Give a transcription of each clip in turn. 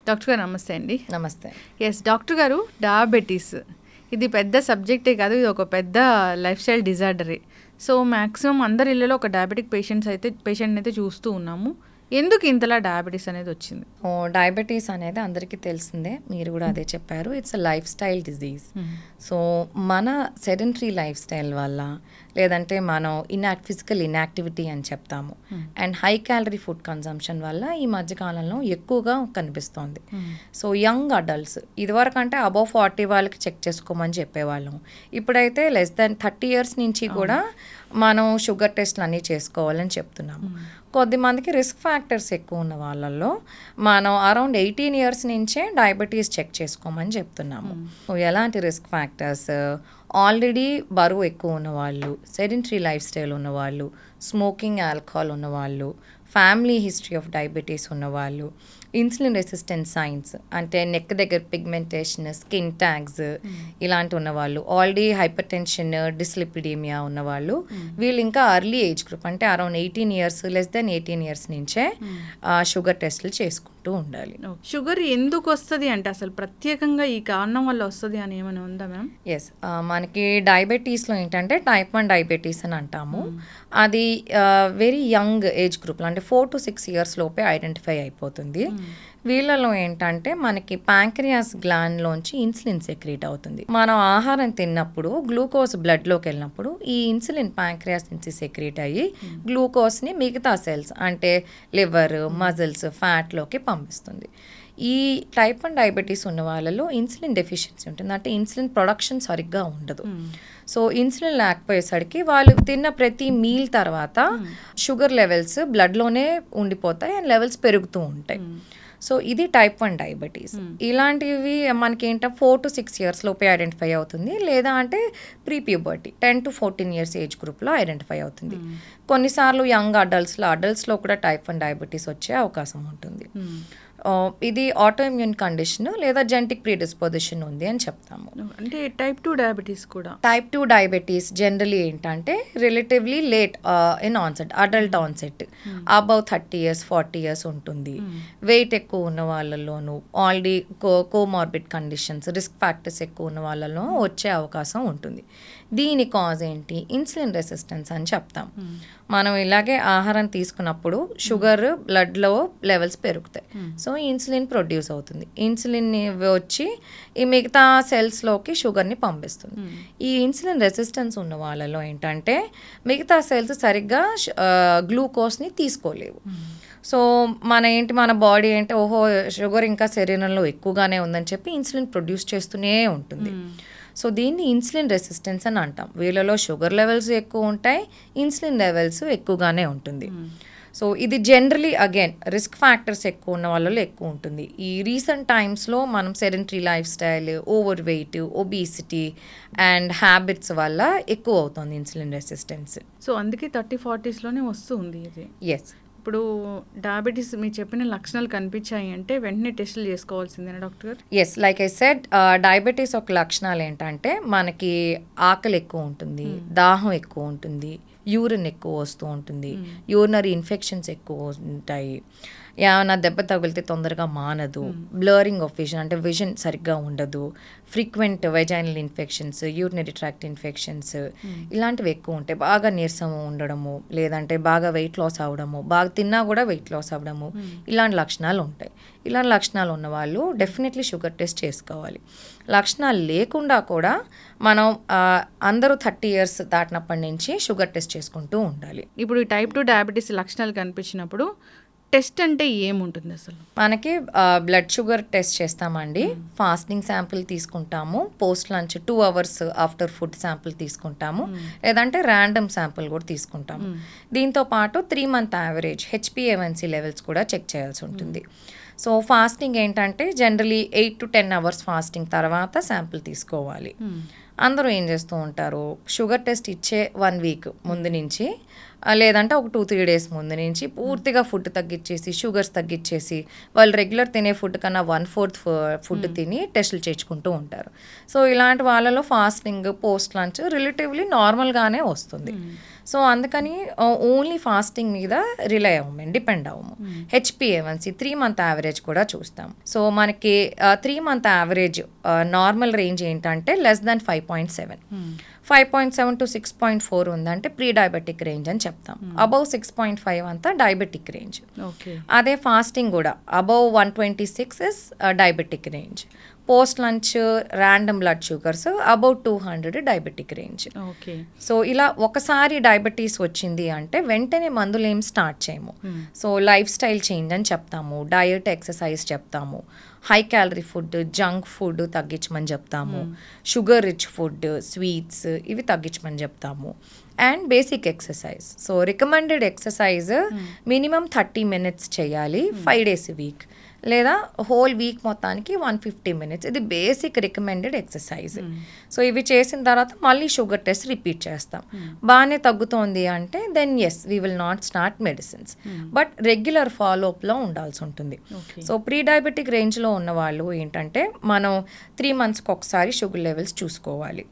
Doctor గారు నమస్తే అండి. నమస్తే. ఎస్ డాక్టర్ గారు, డయాబెటీస్ ఇది పెద్ద సబ్జెక్టే కాదు, ఇది ఒక పెద్ద లైఫ్ స్టైల్ డిజార్డరే. సో మ్యాక్సిమం అందరి ఇళ్ళలో ఒక డయాబెటిక్ పేషెంట్ని అయితే చూస్తూ ఉన్నాము. ఎందుకు ఇంతలా డయాబెటీస్ అనేది వచ్చింది? డయాబెటీస్ అనేది అందరికీ తెలిసిందే, మీరు కూడా అదే చెప్పారు. It's a life style disease. So మన సెడెంటరీ లైఫ్ స్టైల్ వల్ల, లేదంటే మనం ఫిజికల్ ఇన్యాక్టివిటీ అని చెప్తాము, and high calorie food consumption వల్ల ఈ మధ్యకాలంలో ఎక్కువగా కనిపిస్తోంది. సో యంగ్ అడల్ట్స్, ఇదివరకు అంటే అబౌవ్ 40 వాళ్ళకి చెక్ చేసుకోమని చెప్పేవాళ్ళం. ఇప్పుడైతే లెస్ దాన్ 30 years నుంచి కూడా మనం షుగర్ టెస్ట్లు అన్నీ చేసుకోవాలని చెప్తున్నాము. కొద్దిమందికి రిస్క్ ఫ్యాక్టర్స్ ఎక్కువ ఉన్న వాళ్ళల్లో మనం అరౌండ్ 18 years నుంచే డయాబెటీస్ చెక్ చేసుకోమని చెప్తున్నాము. ఎలాంటి రిస్క్ ఫ్యాక్టర్స్? ఆల్రెడీ బరువు ఎక్కువ ఉన్నవాళ్ళు, సెడెంటరీ లైఫ్ స్టైల్ ఉన్నవాళ్ళు, స్మోకింగ్, ఆల్కహాల్ ఉన్నవాళ్ళు, ఫ్యామిలీ హిస్టరీ ఆఫ్ డయాబెటీస్ ఉన్నవాళ్ళు, ఇన్సులిన్ రెసిస్టెన్స్ సైన్స్ అంటే నెక్ దగ్గర పిగ్మెంటేషన్, స్కిన్ ట్యాగ్స్ ఇలాంటి ఉన్నవాళ్ళు, ఆల్రెడీ హైపర్ టెన్షన్, డిస్లిపిడీమియా ఉన్నవాళ్ళు, వీళ్ళు ఇంకా అర్లీ ఏజ్ గ్రూప్ అంటే around 18 years, less than 18 years నుంచే షుగర్ టెస్టులు చేసుకుంటూ ఉండాలి. షుగర్ ఎందుకు వస్తుంది అంటే అసలు ప్రత్యేకంగా ఈ కారణం వల్ల వస్తుంది అని ఏమైనా ఉందా మ్యామ్? ఎస్, మనకి డయాబెటీస్లో ఏంటంటే టైప్ 1 డయాబెటీస్ అని అంటాము. అది వెరీ యంగ్ ఏజ్ గ్రూప్లో అంటే 4 to 6 years లోపే ఐడెంటిఫై అయిపోతుంది. వీళ్ళలో ఏంటంటే మనకి ప్యాంక్రియాస్ గ్లాండ్లోంచి ఇన్సులిన్ సెక్రీట్ అవుతుంది. మనం ఆహారం తిన్నప్పుడు గ్లూకోజ్ బ్లడ్లోకి వెళ్ళినప్పుడు ఈ ఇన్సులిన్ ప్యాంక్రియాస్ నుంచి సెక్రీట్ అయ్యి గ్లూకోజ్ని మిగతా సెల్స్ అంటే లివర్, మజిల్స్, ఫ్యాట్లోకి పంపిస్తుంది. ఈ టైప్ 1 డయాబెటీస్ ఉన్న వాళ్ళలో ఇన్సులిన్ డెఫిషియన్సీ ఉంటుంది, అంటే ఇన్సులిన్ ప్రొడక్షన్ సరిగ్గా ఉండదు. సో ఇన్సులిన్ లేకపోయేసరికి వాళ్ళు తిన్న ప్రతి మీల్ తర్వాత షుగర్ లెవెల్స్ బ్లడ్లోనే ఉండిపోతాయి అండ్ లెవెల్స్ పెరుగుతూ ఉంటాయి. సో ఇది టైప్ 1 డయాబెటీస్. ఇలాంటివి మనకి ఏంటంటే 4 to 6 years లోపే ఐడెంటిఫై అవుతుంది, లేదా అంటే pre puberty 10 to 14 years age గ్రూప్లో ఐడెంటిఫై అవుతుంది. కొన్నిసార్లు యంగ్ అడల్ట్స్లో కూడా టైప్ 1 డయాబెటీస్ వచ్చే అవకాశం ఉంటుంది. ఇది ఆటోఇమ్యూన్ కండిషన్ లేదా జెనెటిక్ ప్రీడిస్పోజిషన్ ఉంది అని చెప్తాము. అంటే టైప్ 2 డయాబెటీస్ కూడా, టైప్ 2 డయాబెటీస్ జనరలీ ఏంటంటే relatively late in onset, adult onset, above 30 years 40 years ఉంటుంది. వెయిట్ ఎక్కువ ఉన్న వాళ్ళలోనూ, already comorbid conditions, risk factors ఎక్కువ ఉన్న వాళ్ళలో వచ్చే అవకాశం ఉంటుంది. దీని కాజ్ ఏంటి? ఇన్సులిన్ రెసిస్టెన్స్ అని చెప్తాం. మనం ఇలాగే ఆహారం తీసుకున్నప్పుడు షుగర్ బ్లడ్లో లెవెల్స్ పెరుగుతాయి, సో ఇన్సులిన్ ప్రొడ్యూస్ అవుతుంది. ఇన్సులిన్ వచ్చి ఈ మిగతా సెల్స్లోకి షుగర్ని పంపిస్తుంది. ఈ ఇన్సులిన్ రెసిస్టెన్స్ ఉన్న వాళ్ళలో ఏంటంటే మిగతా సెల్స్ సరిగ్గా గ్లూకోజ్ని తీసుకోలేవు. సో మన బాడీ ఏంటి, ఓహో షుగర్ ఇంకా శరీరంలో ఎక్కువగానే ఉందని చెప్పి ఇన్సులిన్ ప్రొడ్యూస్ చేస్తూనే ఉంటుంది. సో దీన్ని ఇన్సులిన్ రెసిస్టెన్స్ అని అంటాం. వీళ్ళలో షుగర్ లెవెల్స్ ఎక్కువ ఉంటాయి, ఇన్సులిన్ లెవెల్స్ ఎక్కువగానే ఉంటుంది. సో ఇది జనరలీ అగైన్ రిస్క్ ఫ్యాక్టర్స్ ఎక్కువ ఉన్న వాళ్ళలో ఎక్కువ ఉంటుంది. ఈ రీసెంట్ టైమ్స్లో మనం sedentary life style, over weight, obesity and habits వల్ల ఎక్కువ అవుతుంది ఇన్సులిన్ రెసిస్టెన్స్. సో అందుకే 30-40sలోనే వస్తుంది ఇది. ఎస్. ఇప్పుడు డయాబెటీస్ మీరు చెప్పిన లక్షణాలు కనిపించాయి అంటే వెంటనే టెస్టులు చేసుకోవాల్సిందేనా డాక్టర్ గారు? Yes, like I said, diabetes ఒక లక్షణాలు ఏంటంటే మనకి ఆకలి ఎక్కువ ఉంటుంది, దాహం ఎక్కువ ఉంటుంది, యూరిన్ ఎక్కువ వస్తూ ఉంటుంది, యూరినరీ ఇన్ఫెక్షన్స్ ఎక్కువ ఉంటాయి, ఏమైనా దెబ్బ తగిలితే తొందరగా మానదు, బ్లరింగ్ ఆఫ్ విజన్ అంటే విజన్ సరిగ్గా ఉండదు, frequent vaginal infections, urinary tract infections ఇలాంటివి ఎక్కువ ఉంటాయి. బాగా నీరసం ఉండడము, లేదంటే బాగా వెయిట్ లాస్ అవ్వడము, బాగా తిన్నా కూడా వెయిట్ లాస్ అవ్వడము, ఇలాంటి లక్షణాలు ఉంటాయి. ఇలాంటి లక్షణాలు ఉన్న వాళ్ళు డెఫినెట్లీ షుగర్ టెస్ట్ చేసుకోవాలి. లక్షణాలు లేకుండా కూడా మనం అందరూ 30 years దాటినప్పటి నుంచి షుగర్ టెస్ట్ చేసుకుంటూ ఉండాలి. ఇప్పుడు ఈ టైప్ 2 డయాబెటీస్ లక్షణాలు కనిపించినప్పుడు టెస్ట్ అంటే ఏముంటుంది అసలు? మనకి బ్లడ్ షుగర్ టెస్ట్ చేస్తామండి. ఫాస్టింగ్ శాంపిల్ తీసుకుంటాము, post lunch 2 hours after food sample తీసుకుంటాము, లేదంటే ర్యాండమ్ శాంపిల్ కూడా తీసుకుంటాము. దీంతో పాటు 3 month యావరేజ్ HbA1c లెవెల్స్ కూడా చెక్ చేయాల్సి ఉంటుంది. సో ఫాస్టింగ్ ఏంటంటే జనరలీ 8 to 10 hours ఫాస్టింగ్ తర్వాత శాంపిల్ తీసుకోవాలి. అందరూ ఏం చేస్తూ ఉంటారు, షుగర్ టెస్ట్ ఇచ్చే 1 week ముందు నుంచి, లేదంటే ఒక 2-3 days ముందు నుంచి పూర్తిగా ఫుడ్ తగ్గించేసి, షుగర్స్ తగ్గించేసి, వాళ్ళు రెగ్యులర్ తినే ఫుడ్ కన్నా 1/4 ఫుడ్ తిని టెస్టులు చేయించుకుంటూ ఉంటారు. సో ఇలాంటి వాళ్ళలో ఫాస్టింగ్, పోస్ట్ లంచ్ రిలేటివ్లీ నార్మల్గానే వస్తుంది. సో అందుకని ఓన్లీ ఫాస్టింగ్ మీద రిలై అవ్వము, డిపెండ్ అవ్వము. HbA1c 3-month యావరేజ్ కూడా చూస్తాం. సో మనకి 3-month యావరేజ్ నార్మల్ రేంజ్ ఏంటంటే లెస్ దాన్ 5.7, 5.7 to 6.4 ఉందంటే ప్రీ డయాబెటిక్ రేంజ్ అని చెప్తాం. అబౌవ్ 6.5 అంతా డయాబెటిక్ రేంజ్. అదే ఫాస్టింగ్ కూడా above 126 is diabetic range. Post lunch random blood sugars above 200 diabetic range. So ఇలా ఒకసారి డయాబెటీస్ వచ్చింది అంటే వెంటనే మందులు ఏం స్టార్ట్ చేయము. సో లైఫ్ స్టైల్ చేంజ్ అని చెప్తాము, డయట్ ఎక్సర్సైజ్ చెప్తాము, high calorie food junk food తగ్గించమని చెప్తాము, షుగర్ రిచ్ ఫుడ్ స్వీట్స్ ఇవి తగ్గించమని చెప్తాము, and basic exercise. So recommended exercise minimum 30 minutes చేయాలి 5 days a week, లేదా హోల్ వీక్ మొత్తానికి 150 minutes. ఇది బేసిక్ రికమెండెడ్ ఎక్సర్సైజ్. సో ఇవి చేసిన తర్వాత మళ్ళీ షుగర్ టెస్ట్ రిపీట్ చేస్తాం. బాగానే తగ్గుతోంది అంటే then yes we will not start medicines, but regular ఫాలోఅప్లో ఉండాల్సి ఉంటుంది. సో ప్రీ డయాబెటిక్ రేంజ్లో ఉన్న వాళ్ళు ఏంటంటే మనం 3 monthsకి ఒకసారి షుగర్ లెవెల్స్ చూసుకోవాలి.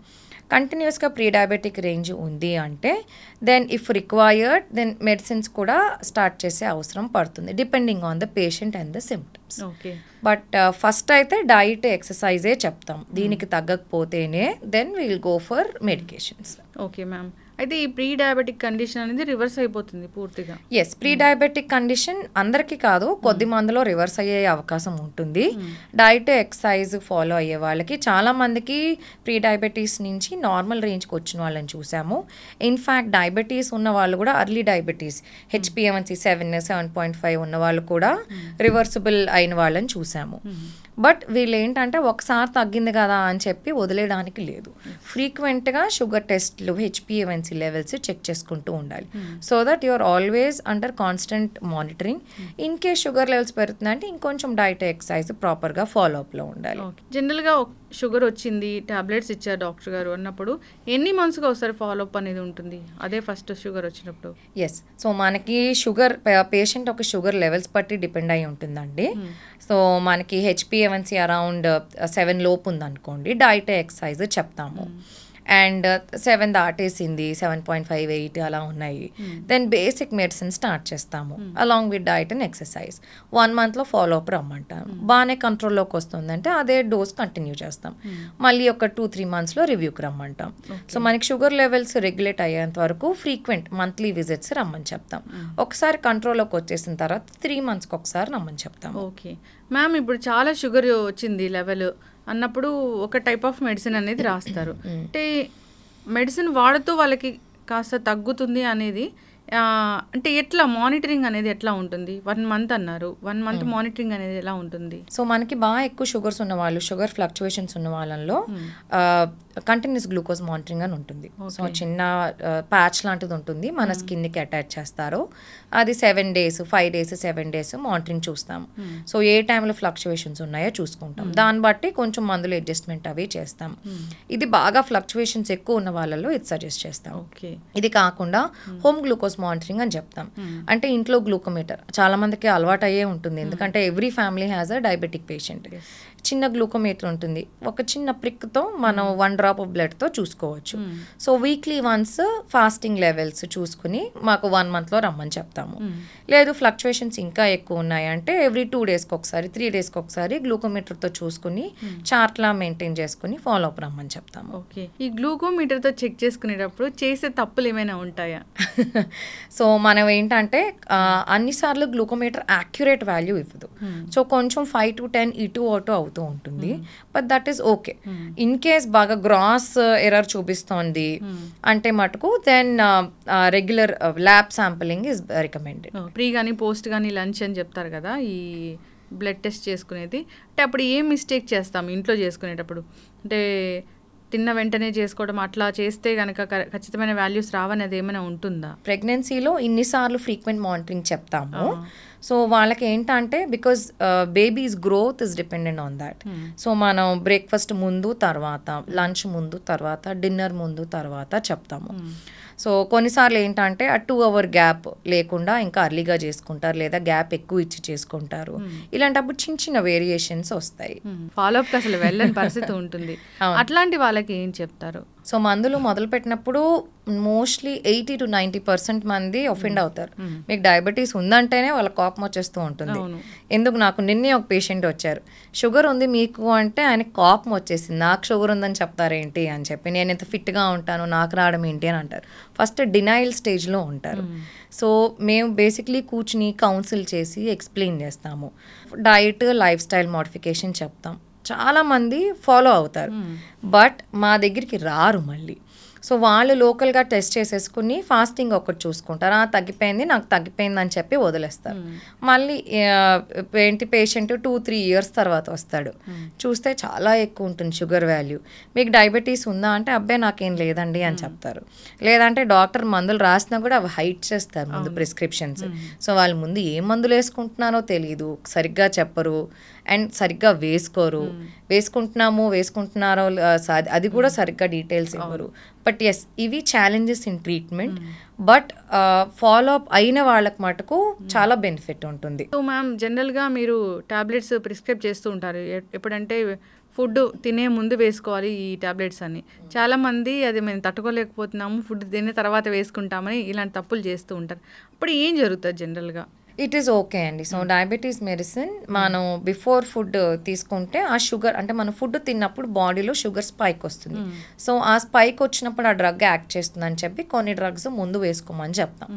కంటిన్యూస్గా ప్రీ డయాబెటిక్ రేంజ్ ఉంది అంటే then if required then medicines కూడా స్టార్ట్ చేసే అవసరం పడుతుంది, depending on the patient and the symptoms. But first అయితే డైట్ ఎక్సర్సైజే చెప్తాం. దీనికి తగ్గకపోతేనే then will go for medications. Okay ma'am, అయితే ఈ ప్రీ డయాబెటిక్ కండిషన్ అనేది రివర్స్ అయిపోతుంది పూర్తిగా? ఎస్, ప్రీ డయాబెటిక్ కండిషన్ అందరికీ కాదు, కొద్ది మందిలో రివర్స్ అయ్యే అవకాశం ఉంటుంది. డైట్ ఎక్సర్సైజ్ ఫాలో అయ్యే వాళ్ళకి చాలా మందికి ప్రీ డయాబెటీస్ నుంచి నార్మల్ రేంజ్కి వచ్చిన వాళ్ళని చూసాము. ఇన్ఫ్యాక్ట్ డయాబెటీస్ ఉన్న వాళ్ళు కూడా అర్లీ డయాబెటీస్ HbA1c 7, 7.5 ఉన్న వాళ్ళు కూడా రివర్సిబుల్ అయిన వాళ్ళని చూసాము. బట్ వీళ్ళు ఏంటంటే ఒకసారి తగ్గింది కదా అని చెప్పి వదిలేయడానికి లేదు. ఫ్రీక్వెంట్గా షుగర్ టెస్ట్లు HbA1c లెవెల్స్ చెక్ చేసుకుంటూ ఉండాలి. So that your always under constant monitoring. In case sugar levels పెరుగుతుందంటే ఇంకొంచెం డైట్ ఎక్సర్సైజ్ ప్రాపర్గా ఫాలోఅప్లో ఉండాలి. జనరల్గా షుగర్ వచ్చింది, టాబ్లెట్స్ ఇచ్చారు డాక్టర్ గారు అన్నప్పుడు ఎన్ని మంత్స్గా ఒకసారి ఫాలోఅప్ అనేది ఉంటుంది? అదే ఫస్ట్ షుగర్ వచ్చినప్పుడు? ఎస్, సో మనకి షుగర్ పేషెంట్ ఒక షుగర్ లెవెల్స్ బట్టి డిపెండ్ అయి ఉంటుందండి. సో మనకి HbA1c అరౌండ్ 7 లోపు ఉందనుకోండి, డైట్ ఎక్సర్సైజ్ చెప్తాము. అండ్ 7 దాటేసింది, 7.5, 8 అలా ఉన్నాయి, దెన్ బేసిక్ మెడిసిన్ స్టార్ట్ చేస్తాము along with diet and exercise. 1 monthలో ఫాలోఅప్ రమ్మంటాం. బాగానే కంట్రోల్లోకి వస్తుందంటే అదే డోస్ కంటిన్యూ చేస్తాం. మళ్ళీ ఒక 2-3 monthsలో రివ్యూకి రమ్మంటాం. సో మనకి షుగర్ లెవెల్స్ రెగ్యులేట్ అయ్యేంత వరకు ఫ్రీక్వెంట్ మంత్లీ విజిట్స్ రమ్మని చెప్తాం. ఒకసారి కంట్రోల్లోకి వచ్చేసిన తర్వాత 3 monthsకి ఒకసారి రమ్మని చెప్తాం. ఓకే మ్యామ్, ఇప్పుడు చాలా షుగర్ వచ్చింది లెవెల్ అన్నప్పుడు ఒక టైప్ ఆఫ్ మెడిసిన్ అనేది రాస్తారు. అంటే మెడిసిన్ వాడుతూ వాళ్ళకి కాస్త తగ్గుతుంది అనేది అంటే ఎట్లా మానిటరింగ్ అనేది ఎట్లా ఉంటుంది? 1 month అన్నారు, 1 month మానిటరింగ్ అనేది ఎలా ఉంటుంది? సో మనకి బాగా ఎక్కువ షుగర్స్ ఉన్న వాళ్ళు, షుగర్ ఫ్లక్చువేషన్స్ ఉన్న వాళ్ళలో కంటిన్యూస్ గ్లూకోజ్ మానిటరింగ్ అని ఉంటుంది. సో చిన్న ప్యాచ్ లాంటిది ఉంటుంది, మన స్కిన్కి అటాచ్ చేస్తారు. అది 7 days, 5 days, 7 days మానిటరింగ్ చూస్తాం. సో ఏ టైంలో ఫ్లక్చువేషన్స్ ఉన్నాయో చూసుకుంటాం. దాన్ని బట్టి కొంచెం మందులు అడ్జస్ట్మెంట్ అవి చేస్తాం. ఇది బాగా ఫ్లక్చువేషన్స్ ఎక్కువ ఉన్న వాళ్ళలో ఇది సజెస్ట్ చేస్తాం. ఇది కాకుండా హోమ్ గ్లూకోజ్ మానిటరింగ్ అని చెప్తాం. అంటే ఇంట్లో గ్లూకోమీటర్ చాలా మందికి అలవాటు అయ్యే ఉంటుంది, ఎందుకంటే every family has a diabetic patient. చిన్న గ్లూకోమీటర్ ఉంటుంది, ఒక చిన్న ప్రిక్తో మనం 1 drop ఆఫ్ బ్లడ్తో చూసుకోవచ్చు. So weekly once fasting levels చూసుకుని మాకు 1 monthలో రమ్మని చెప్తాము. లేదు ఫ్లక్చువేషన్స్ ఇంకా ఎక్కువ ఉన్నాయంటే ఎవ్రీ 2 daysకి ఒకసారి, 3 daysకి ఒకసారి గ్లూకోమీటర్తో చూసుకుని చార్ట్లా మెయింటైన్ చేసుకుని ఫాలోఅప్ రమ్మని చెప్తాము. ఓకే, ఈ గ్లూకోమీటర్తో చెక్ చేసుకునేటప్పుడు చేసే తప్పులు ఏమైనా ఉంటాయా? సో మనం ఏంటంటే అన్నిసార్లు గ్లూకోమీటర్ యాక్యురేట్ వాల్యూ ఇవ్వదు. సో కొంచెం 5 to 10 ఇటు అటు అవుతూ ఉంటుంది, but that is okay. In case బాగా గ్రాస్ ఎర్రర్ చూపిస్తోంది అంటే మటుకు then regular lab sampling is recommended. Pre కానీ పోస్ట్ కానీ లంచ్ అని చెప్తారు కదా, ఈ బ్లడ్ టెస్ట్ చేసుకునేది. అంటే అప్పుడు ఏం మిస్టేక్ చేస్తాం ఇంట్లో చేసుకునేటప్పుడు? అంటే తిన్న వెంటనే చేసుకోవడం అట్లా చేస్తే కనుక ఖచ్చితమైన వాల్యూస్ రావనేది ఏమైనా ఉంటుందా? ప్రెగ్నెన్సీలో ఇన్నిసార్లు ఫ్రీక్వెంట్ మానిటరింగ్ చెప్తాము. సో వాళ్ళకి ఏంటంటే because babies growth is dependent on that. So మనం బ్రేక్ఫాస్ట్ ముందు తర్వాత, లంచ్ ముందు తర్వాత, డిన్నర్ ముందు తర్వాత చెప్తాము. సో కొన్నిసార్లు ఏంటంటే ఆ 2 hour గ్యాప్ లేకుండా ఇంకా అర్లీగా చేసుకుంటారు, లేదా గ్యాప్ ఎక్కువ ఇచ్చి చేసుకుంటారు. ఇలాంటప్పుడు చిన్న చిన్న వేరియేషన్స్ వస్తాయి. ఫాలోఅప్కి అసలు వెళ్ళని పరిస్థితి ఉంటుంది. అట్లాంటి వాళ్ళకి ఏం చెప్తారు? సో మందులు మొదలుపెట్టినప్పుడు మోస్ట్లీ 80 to 90% మంది ఒఫెండ్ అవుతారు. మీకు డయాబెటీస్ ఉందంటేనే వాళ్ళ కోపం వచ్చేస్తూ ఉంటుంది. ఎందుకు, నాకు నిన్నే ఒక పేషెంట్ వచ్చారు, షుగర్ ఉంది మీకు అంటే ఆయనకి కోపం వచ్చేసింది, నాకు షుగర్ ఉందని చెప్తారేంటి అని చెప్పి, నేను ఇంత ఫిట్గా ఉంటాను నాకు రావడం ఏంటి అని అంటారు. ఫస్ట్ డినైల్ స్టేజ్లో ఉంటారు. సో మేము బేసిక్లీ కూర్చుని కౌన్సిల్ చేసి ఎక్స్ప్లెయిన్ చేస్తాము, డైట్ లైఫ్ స్టైల్ మోడిఫికేషన్ చెప్తాం. చాలామంది ఫాలో అవుతారు, బట్ మా దగ్గరికి రారు మళ్ళీ. సో వాళ్ళు లోకల్గా టెస్ట్ చేసేసుకుని ఫాస్టింగ్ ఒకటి చూసుకుంటారు, తగ్గిపోయింది నాకు తగ్గిపోయింది అని చెప్పి వదిలేస్తారు. మళ్ళీ ఏంటి పేషెంట్ 2-3 years తర్వాత వస్తాడు, చూస్తే చాలా ఎక్కువ ఉంటుంది షుగర్ వాల్యూ. మీకు డయాబెటీస్ ఉందా అంటే అబ్బాయి నాకేం లేదండి అని చెప్తారు. లేదంటే డాక్టర్ మందులు రాసినా కూడా అవి హైడ్ చేస్తారు ముందు ప్రిస్క్రిప్షన్స్. సో వాళ్ళు ముందు ఏ మందులు వేసుకుంటున్నారో తెలియదు, సరిగ్గా చెప్పరు అండ్ సరిగ్గా వేసుకుంటున్నారో అది కూడా సరిగ్గా డీటెయిల్స్ ఇవ్వరు. బట్ ఎస్, ఇవి challenges in treatment. But follow up అయిన వాళ్ళకి మటుకు చాలా బెనిఫిట్ ఉంటుంది. సో మ్యామ్, జనరల్గా మీరు టాబ్లెట్స్ ప్రిస్క్రైబ్ చేస్తూ ఉంటారు, ఎప్పుడంటే ఫుడ్ తినే ముందు వేసుకోవాలి ఈ టాబ్లెట్స్ అని. చాలామంది అది మేము తట్టుకోలేకపోతున్నాము, ఫుడ్ తినే తర్వాత వేసుకుంటామని ఇలాంటి తప్పులు చేస్తూ ఉంటారు. అప్పుడు ఏం జరుగుతుంది జనరల్గా? ఇట్ ఈస్ ఓకే అండి. సో డయాబెటీస్ మెడిసిన్ మనం బిఫోర్ ఫుడ్ తీసుకుంటే ఆ షుగర్ అంటే మనం ఫుడ్ తిన్నప్పుడు బాడీలో షుగర్ స్పైక్ వస్తుంది. సో ఆ స్పైక్ వచ్చినప్పుడు ఆ డ్రగ్ యాక్ట్ చేస్తుంది అని చెప్పి కొన్ని డ్రగ్స్ ముందు వేసుకోమని చెప్తాం,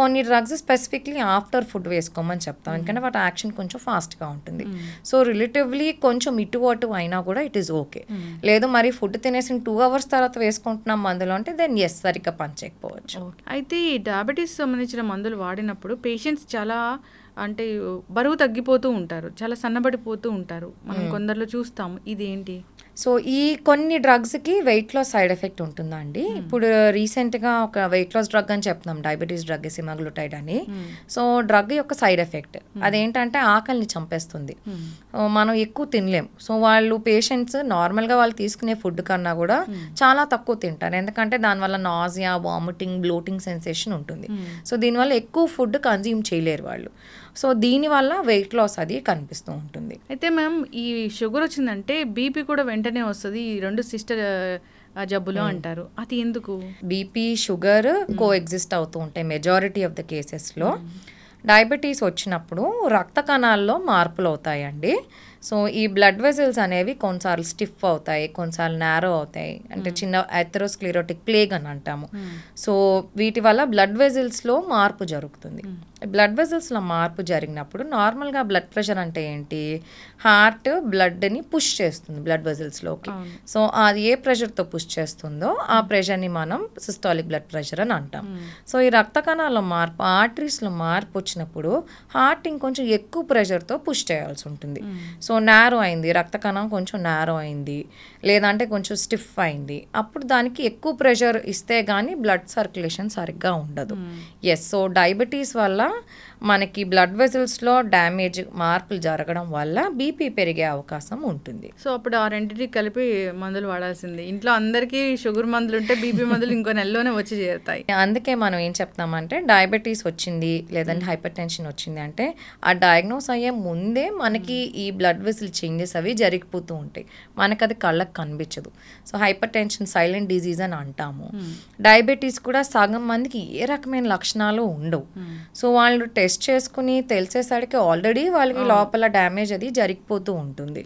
కొన్ని డ్రగ్స్ స్పెసిఫిక్లీ ఆఫ్టర్ ఫుడ్ వేసుకోమని చెప్తాం, ఎందుకంటే వాటి యాక్షన్ కొంచెం ఫాస్ట్గా ఉంటుంది. సో రిలేటివ్లీ కొంచెం ఇటు అటు అయినా కూడా ఇట్ ఈస్ ఓకే. లేదు మరి ఫుడ్ తినేసిన 2 hours తర్వాత వేసుకుంటున్నాం మందులు అంటే దెన్ ఎస్, సరిగ్గా పనిచేయకపోవచ్చు. అయితే ఈ డయాబెటీస్ సంబంధించిన మందులు వాడినప్పుడు పేషెంట్స్ చాలా అంటే బరువు తగ్గిపోతూ ఉంటారు, చాలా సన్నబడిపోతూ ఉంటారు, మనం కొందరిలో చూస్తాము. ఇదేంటి? సో ఈ కొన్ని డ్రగ్స్కి వెయిట్ లాస్ సైడ్ ఎఫెక్ట్ ఉంటుందండి. ఇప్పుడు రీసెంట్గా ఒక వెయిట్ లాస్ డ్రగ్ అని చెప్తున్నాం, డయాబెటీస్ డ్రగ్ సెమాగ్లూటైడ్ అని. సో డ్రగ్ యొక్క సైడ్ ఎఫెక్ట్ అదేంటంటే ఆకలిని చంపేస్తుంది, మనం ఎక్కువ తినలేం. సో వాళ్ళు పేషెంట్స్ నార్మల్గా వాళ్ళు తీసుకునే ఫుడ్ కన్నా కూడా చాలా తక్కువ తింటారు, ఎందుకంటే దానివల్ల నాజియా, వామిటింగ్, బ్లోటింగ్ సెన్సేషన్ ఉంటుంది. సో దీనివల్ల ఎక్కువ ఫుడ్ కన్జ్యూమ్ చేయలేరు వాళ్ళు. సో దీనివల్ల వెయిట్ లాస్ అది కనిపిస్తూ ఉంటుంది. అయితే మ్యామ్, ఈ షుగర్ వచ్చిందంటే బీపీ కూడా వెంటనే వస్తుంది, ఈ 2 సిస్టర్ జబ్బులు అంటారు, అది ఎందుకు? బీపీ షుగర్ కో ఎగ్జిస్ట్ అవుతూ ఉంటాయి మెజారిటీ ఆఫ్ ద కేసెస్లో. డయాబెటీస్ వచ్చినప్పుడు రక్త కణాల్లో మార్పులు అవుతాయండి. సో ఈ బ్లడ్ వెజల్స్ అనేవి కొన్నిసార్లు స్టిఫ్ అవుతాయి, కొన్నిసార్లు నారో అవుతాయి, అంటే చిన్న అథెరోస్క్లెరోటిక్ ప్లేగ్ అని అంటాము. సో వీటి వల్ల బ్లడ్ వెజల్స్లో మార్పు జరుగుతుంది. బ్లడ్ వెజల్స్లో మార్పు జరిగినప్పుడు నార్మల్గా బ్లడ్ ప్రెషర్ అంటే ఏంటి, హార్ట్ బ్లడ్ని పుష్ చేస్తుంది బ్లడ్ వెజల్స్లోకి. సో అది ఏ ప్రెషర్తో పుష్ చేస్తుందో ఆ ప్రెషర్ని మనం సిస్టాలిక్ బ్లడ్ ప్రెషర్ అని అంటాం. సో ఈ రక్త కణాల్లో మార్పు, ఆర్టరీస్లో మార్పు వచ్చినప్పుడు హార్ట్ ఇంకొంచెం ఎక్కువ ప్రెషర్తో పుష్ చేయాల్సి ఉంటుంది. సో నారో అయింది, రక్త కణం కొంచెం నారో అయింది, లేదంటే కొంచెం స్టిఫ్ అయింది, అప్పుడు దానికి ఎక్కువ ప్రెషర్ ఇస్తే కానీ బ్లడ్ సర్క్యులేషన్ సరిగ్గా ఉండదు. ఎస్, సో డయాబెటీస్ వల్ల మనకి బ్లడ్ వెజల్స్లో డ్యామేజ్, మార్పులు జరగడం వల్ల బీపీ పెరిగే అవకాశం ఉంటుంది. సో అప్పుడు ఆ రెండింటికి కలిపి మందులు వాడాల్సింది. ఇంట్లో అందరికీ షుగర్ మందులు ఉంటే బీపీ మందులు ఇంకో నెలలోనే వచ్చి చేరుతాయి. అందుకే మనం ఏం చెప్తామంటే డయాబెటీస్ వచ్చింది లేదంటే హైపర్ టెన్షన్ వచ్చింది అంటే ఆ డయాగ్నోస్ అయ్యే ముందే మనకి ఈ బ్లడ్ వెసల్ చేంజెస్ అవి జరిగిపోతూ ఉంటాయి, మనకు అది కళ్ళకు కనిపించదు. So hyper tension silent disease అని అంటాము. డయాబెటీస్ కూడా సగం మందికి ఏ రకమైన లక్షణాలు ఉండవు. సో వాళ్ళు టెస్ట్ చేసుకుని తెలిసేసరికి ఆల్రెడీ వాళ్ళకి లోపల డ్యామేజ్ అది జరిగిపోతూ ఉంటుంది.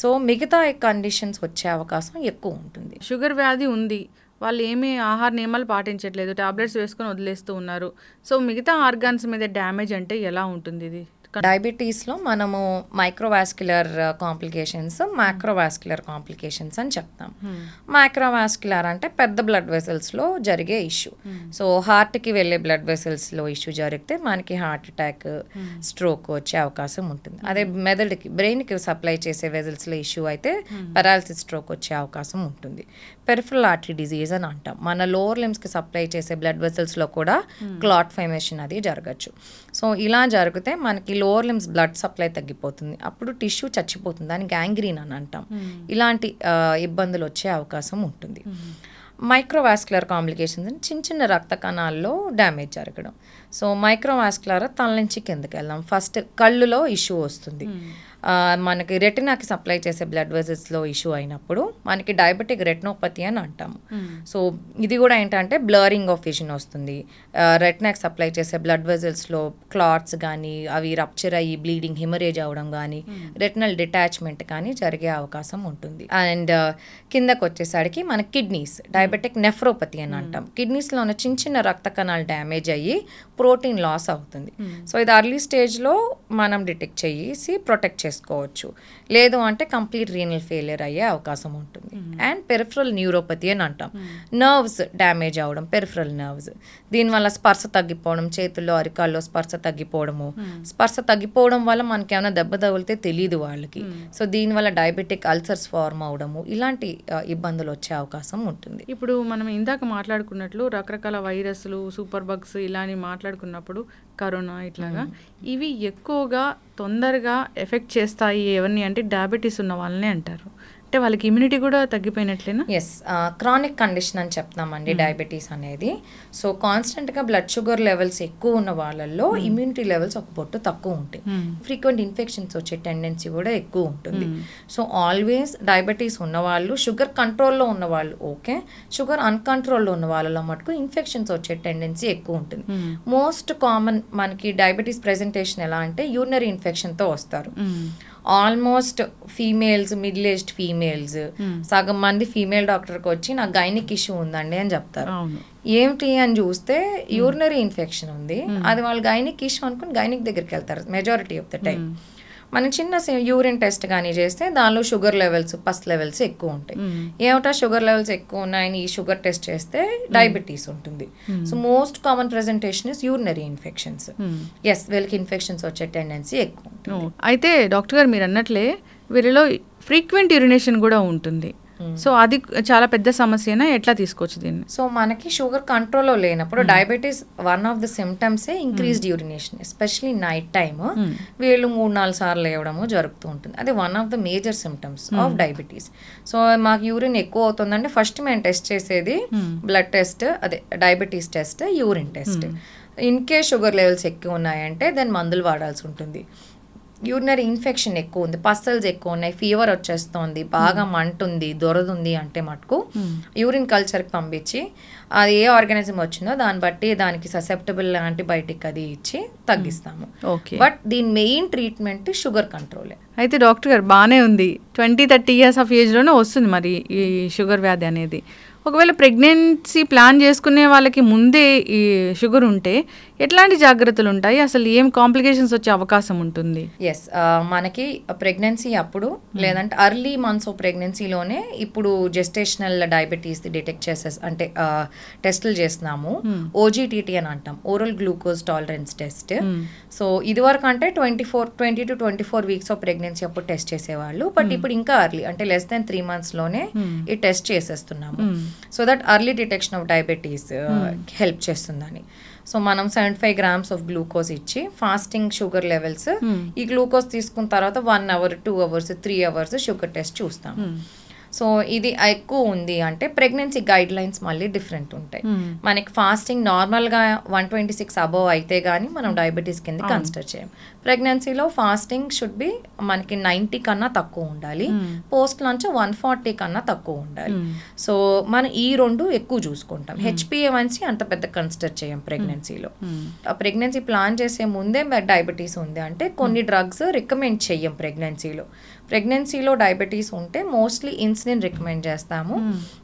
సో మిగతా కండిషన్స్ వచ్చే అవకాశం ఎక్కువ ఉంటుంది. షుగర్ వ్యాధి ఉంది, వాళ్ళు ఏమీ ఆహార నియమాలు పాటించట్లేదు, టాబ్లెట్స్ వేసుకొని వదిలేస్తూ ఉన్నారు. సో మిగతా ఆర్గాన్స్ మీద డ్యామేజ్ అంటే ఎలా ఉంటుంది ఇది? డయాబెటీస్లో మనము మైక్రోవాస్క్యులర్ కాంప్లికేషన్స్, మైక్రోవాస్క్యులర్ కాంప్లికేషన్స్ అని చెప్తాం. మైక్రోవాస్క్యులర్ అంటే పెద్ద బ్లడ్ వెసల్స్లో జరిగే ఇష్యూ. సో హార్ట్కి వెళ్ళే బ్లడ్ వెసల్స్లో ఇష్యూ జరిగితే మనకి హార్ట్ అటాక్, స్ట్రోక్ వచ్చే అవకాశం ఉంటుంది. అదే మెదడుకి, బ్రెయిన్కి సప్లై చేసే వెజల్స్లో ఇష్యూ అయితే పెరాలసిస్, స్ట్రోక్ వచ్చే అవకాశం ఉంటుంది. పెరిఫరల్ ఆర్టరీ డిజీజ్ అని అంటాం. మన లోవర్ లిమ్స్కి సప్లై చేసే బ్లడ్ వెసల్స్లో కూడా క్లాట్ ఫార్మేషన్ అది జరగచ్చు. సో ఇలా జరిగితే మనకి లోవర్ లిమ్స్ బ్లడ్ సప్లై తగ్గిపోతుంది, అప్పుడు టిష్యూ చచ్చిపోతుంది, దాన్ని గ్యాంగ్రీన్ అని అంటాం. ఇలాంటి ఇబ్బందులు వచ్చే అవకాశం ఉంటుంది. మైక్రోవాస్కులర్ కాంప్లికేషన్స్ చిన్న చిన్న రక్త కణాల్లో డ్యామేజ్ జరగడం. సో మైక్రోవాస్కులర్ తల నుంచి కిందకి వెళ్దాం. ఫస్ట్ కళ్ళులో ఇష్యూ వస్తుంది. మనకి రెటినాకి సప్లై చేసే బ్లడ్ వెజల్స్లో ఇష్యూ అయినప్పుడు మనకి డయాబెటిక్ రెటినోపతి అని అంటాము. సో ఇది కూడా ఏంటంటే బ్లరింగ్ ఆఫ్ విజన్ వస్తుంది. రెటినాకి సప్లై చేసే బ్లడ్ వెజల్స్లో క్లాట్స్ కానీ అవి రప్చర్ అయ్యి బ్లీడింగ్ హిమరేజ్ అవ్వడం కానీ రెటినల్ డిటాచ్మెంట్ కానీ జరిగే అవకాశం ఉంటుంది. అండ్ కిందకు వచ్చేసరికి మన కిడ్నీస్ డయాబెటిక్ నెఫ్రోపతి అని అంటాం. కిడ్నీస్లో ఉన్న చిన్న చిన్న రక్త కణాలు డ్యామేజ్ అయ్యి ప్రోటీన్ లాస్ అవుతుంది. సో ఇది అర్లీ స్టేజ్లో మనం డిటెక్ట్ చేసి ప్రొటెక్ట్ చేసుకోవచ్చు. లేదు అంటే కంప్లీట్ రీనల్ ఫెయిలియర్ అయ్యే అవకాశం ఉంటుంది. అండ్ పెరిఫరల్ న్యూరోపతి అని అంటాం. నర్వ్స్ డ్యామేజ్ అవ్వడం, పెరిఫరల్ నర్వ్స్. దీనివల్ల స్పర్శ తగ్గిపోవడం, చేతుల్లో అరికాల్లో స్పర్శ తగ్గిపోవడము. స్పర్శ తగ్గిపోవడం వల్ల మనకి ఏమైనా దెబ్బ తగిలితే తెలియదు వాళ్ళకి. సో దీనివల్ల డయాబెటిక్ అల్సర్స్ ఫార్మ్ అవడము, ఇలాంటి ఇబ్బందులు వచ్చే అవకాశం ఉంటుంది. ఇప్పుడు మనం ఇందాక మాట్లాడుకున్నట్లు రకరకాల వైరస్లు, సూపర్ బగ్స్ ఇలా అని మాట్లాడుకున్నప్పుడు కరోనా ఇట్లాగా ఇవి ఎక్కువగా తొందరగా ఎఫెక్ట్ చేస్తాయి ఎవరిని అంటే డయాబెటీస్ ఉన్న వాళ్ళనే అంటారు. అంటే వాళ్ళకి ఇమ్యూనిటీ కూడా తగ్గిపోయినట్లేనా? ఎస్, క్రానిక్ కండిషన్ అని చెప్తామండి డయాబెటీస్ అనేది. సో కాన్స్టెంట్గా బ్లడ్ షుగర్ లెవెల్స్ ఎక్కువ ఉన్న వాళ్ళల్లో ఇమ్యూనిటీ లెవెల్స్ ఒక పొట్టు తక్కువ ఉంటాయి. ఫ్రీక్వెంట్ ఇన్ఫెక్షన్స్ వచ్చే టెండెన్సీ కూడా ఎక్కువ ఉంటుంది. సో ఆల్వేస్ డయాబెటీస్ ఉన్నవాళ్ళు, షుగర్ కంట్రోల్లో ఉన్నవాళ్ళు ఓకే, షుగర్ అన్కంట్రోల్లో ఉన్న వాళ్ళలో మటుకు ఇన్ఫెక్షన్స్ వచ్చే టెండెన్సీ ఎక్కువ ఉంటుంది. మోస్ట్ కామన్ మనకి డయాబెటీస్ ప్రెజెంటేషన్ ఎలా అంటే యూరినరీ ఇన్ఫెక్షన్తో వస్తారు. Almost females, middle aged females, సగం మంది ఫీమేల్ డాక్టర్కి వచ్చి నాకు గైనిక్ ఇష్యూ ఉందండి అని చెప్తారు. ఏమిటి అని చూస్తే యూరినరీ ఇన్ఫెక్షన్ ఉంది. అది వాళ్ళు గైనిక్ ఇష్యూ అనుకుని గైనిక్ దగ్గరికి వెళ్తారు మెజారిటీ ఆఫ్ ద టైం. మనం చిన్న యూరిన్ టెస్ట్ కానీ చేస్తే దానిలో షుగర్ లెవెల్స్, పస్ లెవెల్స్ ఎక్కువ ఉంటాయి. ఏమిటా షుగర్ లెవెల్స్ ఎక్కువ ఉన్నాయని ఈ షుగర్ టెస్ట్ చేస్తే డయాబెటీస్ ఉంటుంది. So most common presentation is urinary infections. Yes, వీళ్ళకి ఇన్ఫెక్షన్స్ వచ్చే టెండెన్సీ ఎక్కువ ఉంటుంది. అయితే డాక్టర్ గారు మీరు అన్నట్లే వీరిలో ఫ్రీక్వెంట్ యూరినేషన్ కూడా ఉంటుంది. సో అది చాలా పెద్ద సమస్యనా, ఎట్లా తీసుకోవచ్చు దీన్ని? సో మనకి షుగర్ కంట్రోల్లో లేనప్పుడు డయాబెటీస్ వన్ ఆఫ్ ద సిమ్టమ్సే increased urination, especially night time వీళ్ళు 3-4 సార్లు లేవడము జరుగుతూ ఉంటుంది. అది one of the major symptoms of diabetes. So మాకు యూరిన్ ఎక్కువ అవుతుందంటే ఫస్ట్ మేము టెస్ట్ చేసేది బ్లడ్ టెస్ట్, అదే diabetes test, urine test. In case sugar levels ఎక్కువ ఉన్నాయంటే దాన్ని మందులు వాడాల్సి ఉంటుంది. యూరినరీ ఇన్ఫెక్షన్ ఎక్కువ ఉంది, పస్సల్స్ ఎక్కువ ఉన్నాయి, ఫీవర్ వచ్చేస్తుంది, బాగా మంటుంది, దొరదుంది అంటే మటుకు యూరిన్ కల్చర్కి పంపించి అది ఏ ఆర్గానిజం వచ్చిందో దాన్ని బట్టి దానికి ససెప్టబుల్ యాంటీబయాటిక్ అది ఇచ్చి తగ్గిస్తాము. బట్ దీని మెయిన్ ట్రీట్మెంట్ షుగర్ కంట్రోలే. అయితే డాక్టర్ గారు బాగానే ఉంది, 20-30 ఇయర్స్ ఆఫ్ ఏజ్లోనే వస్తుంది మరి ఈ షుగర్ వ్యాధి అనేది. ఒకవేళ ప్రెగ్నెన్సీ ప్లాన్ చేసుకునే వాళ్ళకి ముందే ఈ షుగర్ ఉంటే ఎట్లాంటి జాగ్రత్తలు ఉంటాయి, అసలు ఏం కాంప్లికేషన్స్ వచ్చే అవకాశం ఉంటుంది? ఎస్, మనకి ప్రెగ్నెన్సీ అప్పుడు లేదంటే అర్లీ మంత్స్ ఆఫ్ ప్రెగ్నెన్సీలోనే ఇప్పుడు జెస్టేషనల్ డయాబెటీస్ డిటెక్ట్ చేసే అంటే టెస్టులు చేస్తున్నాము. ఓజీటీటీ అని అంటాం, oral glucose tolerance test. So ఇది వరకు అంటే 20 to 24 వీక్స్ ఆఫ్ ప్రెగ్నెన్సీ అప్పుడు టెస్ట్ చేసేవాళ్ళు. బట్ ఇప్పుడు ఇంకా అర్లీ అంటే less than 3 monthsలోనే ఈ టెస్ట్ చేసేస్తున్నాము. So that early detection of diabetes help చేస్తుందని. సో మనం 75 grams ఆఫ్ గ్లూకోజ్ ఇచ్చి ఫాస్టింగ్ షుగర్ లెవెల్స్ ఈ గ్లూకోజ్ తీసుకున్న తర్వాత 1 hour, 2 hours, 3 hours sugar test చూస్తాము. సో ఇది ఎక్కువ ఉంది అంటే ప్రెగ్నెన్సీ గైడ్ లైన్స్ మళ్ళీ డిఫరెంట్ ఉంటాయి. మనకి ఫాస్టింగ్ నార్మల్గా 126 అబోవ్ అయితే కానీ మనం డయాబెటీస్ కింద కన్సిడర్ చేయం. ప్రెగ్నెన్సీలో ఫాస్టింగ్ షుడ్ బి మనకి 90 కన్నా తక్కువ ఉండాలి, పోస్ట్ లంచ్ 140 కన్నా తక్కువ ఉండాలి. సో మనం ఈ రెండు ఎక్కువ చూసుకుంటాం. HbA1c అంత పెద్ద కన్సిడర్ చేయం ప్రెగ్నెన్సీలో. ప్రెగ్నెన్సీ ప్లాన్ చేసే ముందే డయాబెటీస్ ఉంది అంటే కొన్ని డ్రగ్స్ రికమెండ్ చెయ్యం ప్రెగ్నెన్సీలో. ప్రెగ్నెన్సీలో డయాబెటీస్ ఉంటే మోస్ట్లీ ఇన్సులిన్ రికమెండ్ చేస్తాము.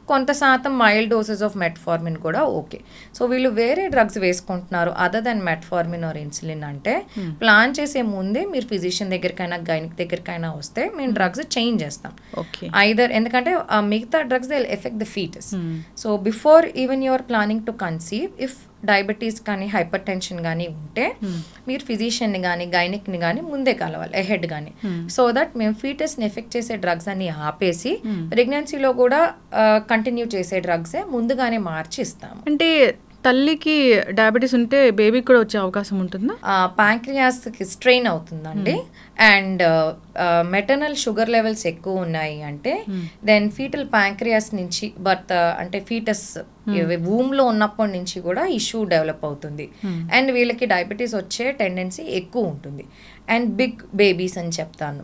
కొంత శాతం మైల్డ్ డోసెస్ ఆఫ్ మెట్ఫార్మిన్ కూడా ఓకే. సో వీళ్ళు వేరే డ్రగ్స్ వేసుకుంటున్నారు other than metformin or insulin అంటే ప్లాన్ చేసే ముందే మీరు ఫిజిషియన్ దగ్గరికైనా గైనిక్ దగ్గరికైనా వస్తే మేము డ్రగ్స్ చేంజ్ చేస్తాం. ఐదర్ ఎందుకంటే మిగతా drugs they will affect the fetus. So before even you're planning to conceive if diabetes కానీ హైపర్ టెన్షన్ కానీ ఉంటే మీరు ఫిజిషియన్ని కానీ గైనిక్ని కానీ ముందే కలవాలి అహెడ్ కానీ. సో దట్ మేము ఫీటస్ని ఎఫెక్ట్ చేసే డ్రగ్స్ అన్ని ఆపేసి ప్రెగ్నెన్సీలో కూడా కంటిన్యూ చేసే డ్రగ్సే ముందుగానే మార్చి ఇస్తాము. అంటే తల్లికి డయాబెటీస్ ఉంటే బేబీకి కూడా వచ్చే అవకాశం ఉంటుందా? ప్యాంక్రియాస్కి స్ట్రెయిన్ అవుతుందండి. అండ్ మెటర్నల్ షుగర్ లెవెల్స్ ఎక్కువ ఉన్నాయి అంటే దెన్ ఫీటల్ ప్యాంక్రియాస్ నుంచి అంటే ఫీటస్ వూమ్లో ఉన్నప్పటి నుంచి కూడా ఇష్యూ డెవలప్ అవుతుంది. అండ్ వీళ్ళకి డయాబెటీస్ వచ్చే టెండెన్సీ ఎక్కువ ఉంటుంది. అండ్ బిగ్ బేబీస్ అని చెప్తాను,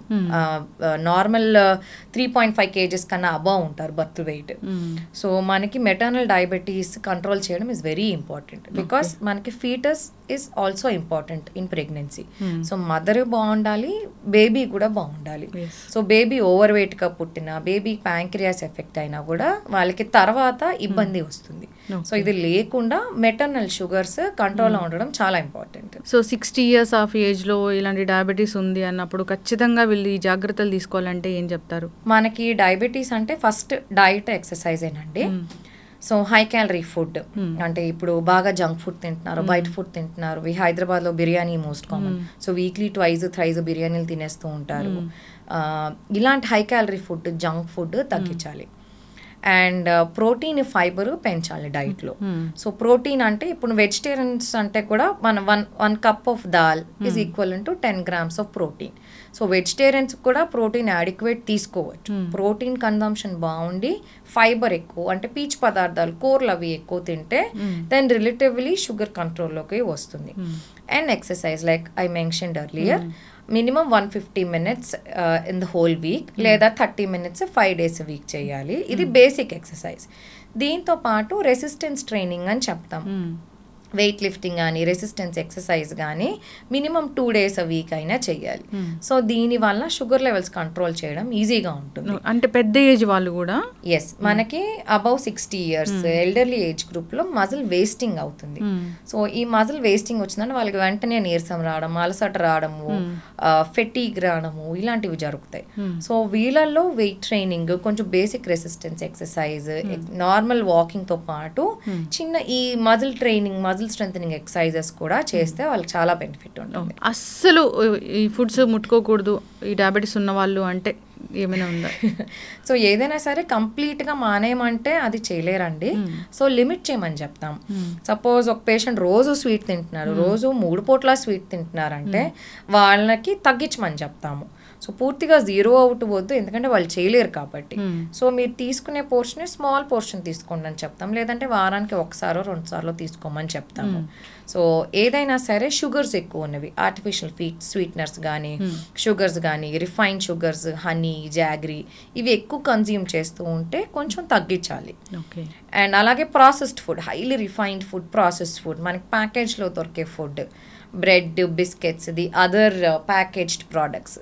నార్మల్ 3.5 kgs కన్నా అబవ్ ఉంటారు బర్త్ వెయిట్. సో మనకి మెటర్నల్ డయాబెటీస్ కంట్రోల్ చేయడం ఇస్ వెరీ ఇంపార్టెంట్, బికాస్ మనకి foetus is also important in pregnancy. So mother బాగుండాలి, బేబీ కూడా బాగుండాలి. సో బేబీ ఓవర్ వెయిట్గా పుట్టిన, బేబీ ప్యాంక్రియాస్ ఎఫెక్ట్ అయినా కూడా వాళ్ళకి తర్వాత ఇబ్బంది వస్తుంది. సో ఇది లేకుండా మెటర్నల్ షుగర్స్ కంట్రోల్లో ఉండడం చాలా ఇంపార్టెంట్. సో 60 years ఆఫ్ ఏజ్లో ఇలాంటి డయాబెటీస్ ఉంది అన్నప్పుడు ఖచ్చితంగా వీళ్ళు ఈ జాగ్రత్తలు తీసుకోవాలంటే ఏం చెప్తారు? మనకి డయాబెటీస్ అంటే ఫస్ట్ డైట్, ఎక్సర్సైజ్ ఏనండి. సో హై క్యాలరీ ఫుడ్ అంటే ఇప్పుడు బాగా జంక్ ఫుడ్ తింటున్నారు, బయట ఫుడ్ తింటున్నారు. హైదరాబాద్లో biryani most common. So weekly twice బిర్యానీలు తినేస్తూ ఉంటారు. ఇలాంటి high calorie food, junk food తగ్గించాలి. అండ్ ప్రోటీన్, ఫైబర్ పెంచాలి డైట్లో. సో ప్రోటీన్ అంటే ఇప్పుడు వెజిటేరియన్స్ అంటే కూడా మనం one cup of dal is equal to 10 grams of protein. So vegetarians కూడా ప్రోటీన్ అడిక్వేట్ తీసుకోవచ్చు. ప్రోటీన్ కన్జంప్షన్ బాగుండి ఫైబర్ ఎక్కువ అంటే పీచు పదార్థాలు, కూరలు అవి ఎక్కువ తింటే దెన్ రిలేటివ్లీ షుగర్ కంట్రోల్లోకి వస్తుంది. And exercise like I mentioned earlier, minimum 150 minutes in the whole week, లేదా 30 minutes 5 days a week చేయాలి. ఇది బేసిక్ ఎక్సర్సైజ్. దీంతో పాటు రెసిస్టెన్స్ ట్రైనింగ్ అని చెప్తాం. వెయిట్ లిఫ్టింగ్ కానీ రెసిస్టెన్స్ ఎక్సర్సైజ్ కానీ మినిమం 2 days a week అయినా చెయ్యాలి. సో దీనివల్ల షుగర్ లెవెల్స్ కంట్రోల్ చేయడం ఈజీగా ఉంటుంది. అంటే పెద్ద ఏజ్ వాళ్ళు కూడా? ఎస్, మనకి అబౌవ్ 60 years ఎల్డర్లీ ఏజ్ గ్రూప్లో మజిల్ వేస్టింగ్ అవుతుంది. సో ఈ మజిల్ వేస్టింగ్ వచ్చిందంటే వాళ్ళకి వెంటనే నీరసం రావడం, అలసట రావడము, ఫెటీగ్ రావడము ఇలాంటివి జరుగుతాయి. సో వీళ్ళల్లో వెయిట్ ట్రైనింగ్, కొంచెం బేసిక్ రెసిస్టెన్స్ ఎక్సర్సైజ్, నార్మల్ వాకింగ్తో పాటు చిన్న ఈ muscle training, muscle strengthening exercises కూడా చేస్తే వాళ్ళకి చాలా బెనిఫిట్ ఉంటుంది. అస్సలు ఈ ఫుడ్స్ ముట్టుకోకూడదు ఈ డయాబెటీస్ ఉన్న వాళ్ళు అంటే ఏమైనా ఉందా? సో ఏదైనా సరే కంప్లీట్గా మానేయమంటే అది చేయలేరండి. సో లిమిట్ చేయమని చెప్తాం. సపోజ్ ఒక పేషెంట్ రోజు స్వీట్ తింటున్నారు, రోజు 3 పూట్ల స్వీట్ తింటున్నారంటే వాళ్ళకి తగ్గించమని చెప్తాము. సో పూర్తిగా 0 అవ్వద్దు, ఎందుకంటే వాళ్ళు చేయలేరు కాబట్టి. సో మీరు తీసుకునే పోర్షన్ స్మాల్ పోర్షన్ తీసుకోండి అని చెప్తాం, లేదంటే వారానికి 1-2 సార్లు తీసుకోమని చెప్తాము. సో ఏదైనా సరే షుగర్స్ ఎక్కువ ఉన్నవి, ఆర్టిఫిషియల్ స్వీట్నర్స్ కానీ, షుగర్స్ కానీ, రిఫైన్డ్ షుగర్స్, హనీ, జాగ్రీ ఇవి ఎక్కువ కన్జ్యూమ్ చేస్తూ ఉంటే కొంచెం తగ్గించాలి. అండ్ అలాగే processed food, highly refined food, processed food, మనకి ప్యాకేజ్లో దొరికే food, bread, biscuits, the other packaged products,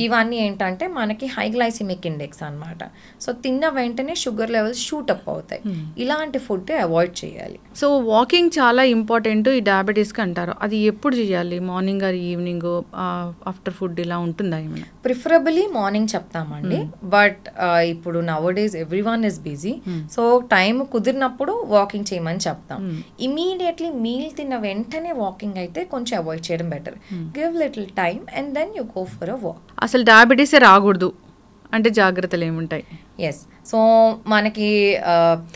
ఇవన్నీ ఏంటంటే మనకి హై గ్లైసిమిక్ ఇండెక్స్ అన్నమాట. సో తిన్న వెంటనే షుగర్ లెవెల్స్ షూటప్ అవుతాయి. ఇలాంటి ఫుడ్ అవాయిడ్ చేయాలి. సో వాకింగ్ చాలా ఇంపార్టెంట్ ఈ డయాబెటీస్కి అంటారు, అది ఎప్పుడు చేయాలి? Morning or evening, after food ఇలా ఉంటుందా ఏమైనా? ప్రిఫరబుల్లీ మార్నింగ్ చెప్తామండి. బట్ ఇప్పుడు nowadays everyone is busy. So time కుదిరినప్పుడు వాకింగ్ చేయమని చెప్తాం. ఇమీడియట్లీ మీల్ తిన్న వెంటనే వాకింగ్ అయితే కొంచెం అవాయిడ్ చేయడం better. Give little time and then you go for a walk. అసలు డయాబెటీసే రాకూడదు అంటే జాగ్రత్తలు ఏముంటాయి? ఎస్, సో మనకి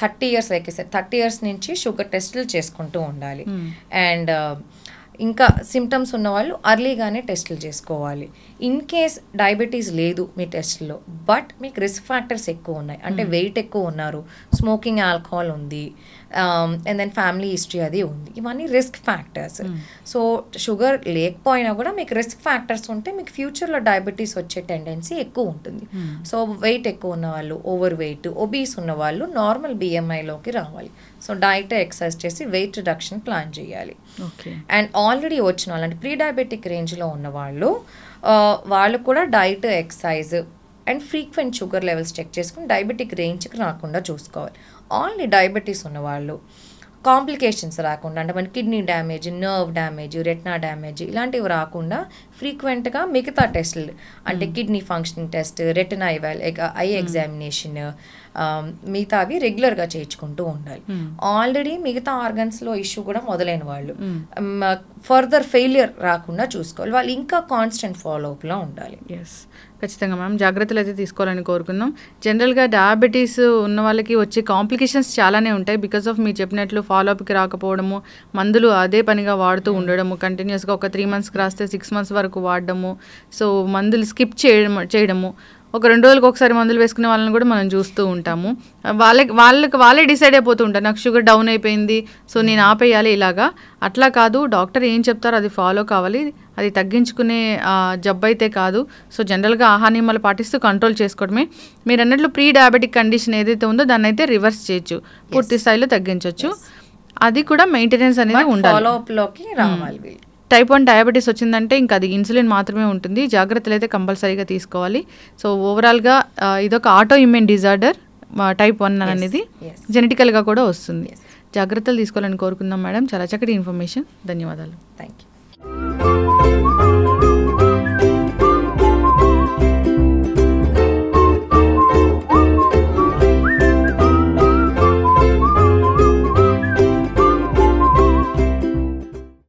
30 years లైక్ 30 years నుంచి షుగర్ టెస్టులు చేసుకుంటూ ఉండాలి. అండ్ ఇంకా సిమ్టమ్స్ ఉన్నవాళ్ళు అర్లీగానే టెస్టులు చేసుకోవాలి. ఇన్ కేస్ డయాబెటీస్ లేదు మీ టెస్ట్లో, బట్ మీకు రిస్క్ ఫ్యాక్టర్స్ ఎక్కువ ఉన్నాయి అంటే వెయిట్ ఎక్కువ ఉన్నారు, స్మోకింగ్, ఆల్కహాల్ ఉంది, అండ్ దెన్ ఫ్యామిలీ హిస్టరీ అది ఉంది, ఇవన్నీ రిస్క్ ఫ్యాక్టర్స్. సో షుగర్ లేకపోయినా కూడా మీకు రిస్క్ ఫ్యాక్టర్స్ ఉంటే మీకు ఫ్యూచర్లో డయాబెటీస్ వచ్చే టెండెన్సీ ఎక్కువ ఉంటుంది. సో వెయిట్ ఎక్కువ ఉన్న వాళ్ళు, ఓవర్ వెయిట్, ఒబీస్ ఉన్న వాళ్ళు నార్మల్ BMIలోకి రావాలి. సో డైట్, ఎక్సర్సైజ్ చేసి వెయిట్ రిడక్షన్ ప్లాన్ చేయాలి. అండ్ ఆల్రెడీ వచ్చిన వాళ్ళు అంటే ప్రీ డయాబెటిక్ రేంజ్లో ఉన్న వాళ్ళు కూడా diet, exercise and frequent sugar levels check చేసుకుని డయాబెటిక్ రేంజ్కి రాకుండా చూసుకోవాలి. ఓన్లీ డయాబెటీస్ ఉన్నవాళ్ళు కాంప్లికేషన్స్ రాకుండా అంటే మన kidney damage, nerve damage, retina damage ఇలాంటివి రాకుండా ఫ్రీక్వెంట్గా మిగతా టెస్టులు అంటే kidney functioning test, retina I examination, మిగతావి రెగ్యులర్గా చేయించుకుంటూ ఉండాలి. ఆల్రెడీ మిగతా ఆర్గన్స్లో ఇష్యూ కూడా మొదలైన వాళ్ళు ఫర్దర్ ఫెయిలియర్ రాకుండా చూసుకోవాలి. వాళ్ళు ఇంకా కాన్స్టెంట్ ఫాలోఅప్లో ఉండాలి. ఎస్, ఖచ్చితంగా మ్యామ్ జాగ్రత్తలు అయితే తీసుకోవాలని కోరుకుందాం. జనరల్గా డయాబెటీస్ ఉన్న వాళ్ళకి వచ్చే కాంప్లికేషన్స్ చాలానే ఉంటాయి. బికాస్ ఆఫ్ మీరు చెప్పినట్లు ఫాలోఅప్కి రాకపోవడము, మందులు అదే పనిగా వాడుతూ ఉండడము, కంటిన్యూస్గా ఒక 3 మంత్స్కి రాస్తే 6 మంత్స్ వరకు వాడడము, సో మందులు స్కిప్ చేయడము, ఒక 2 రోజులకు ఒకసారి మందులు వేసుకునే వాళ్ళని కూడా మనం చూస్తూ ఉంటాము. వాళ్ళే డిసైడ్ అయిపోతూ ఉంటారు, నాకు షుగర్ డౌన్ అయిపోయింది సో నేను ఆపేయాలి ఇలాగా. అట్లా కాదు, డాక్టర్ ఏం చెప్తారో అది ఫాలో కావాలి. అది తగ్గించుకునే జబ్బు అయితే కాదు. సో జనరల్గా ఆహార నియమాలు పాటిస్తూ కంట్రోల్ చేసుకోవడమే. మీరు అన్నట్లు ప్రీ డయాబెటిక్ కండిషన్ ఏదైతే ఉందో దాన్ని అయితే రివర్స్ చేయొచ్చు, పూర్తి స్థాయిలో తగ్గించవచ్చు. అది కూడా మెయింటెనెన్స్ అనేది ఉండాలి, ఫాలోఅప్లోకి రావాలి. టైప్ 1 డయాబెటీస్ వచ్చిందంటే ఇంకా అది ఇన్సులిన్ మాత్రమే ఉంటుంది. జాగ్రత్తలు అయితే కంపల్సరీగా తీసుకోవాలి. సో ఓవరాల్గా ఇదొక ఆటో ఇమ్యూన్ డిజార్డర్ టైప్ 1 అనేది జెనెటికల్గా కూడా వస్తుంది. జాగ్రత్తలు తీసుకోవాలని కోరుకుందాం మేడం. చాలా చక్కటి ఇన్ఫర్మేషన్, ధన్యవాదాలు. Thank you.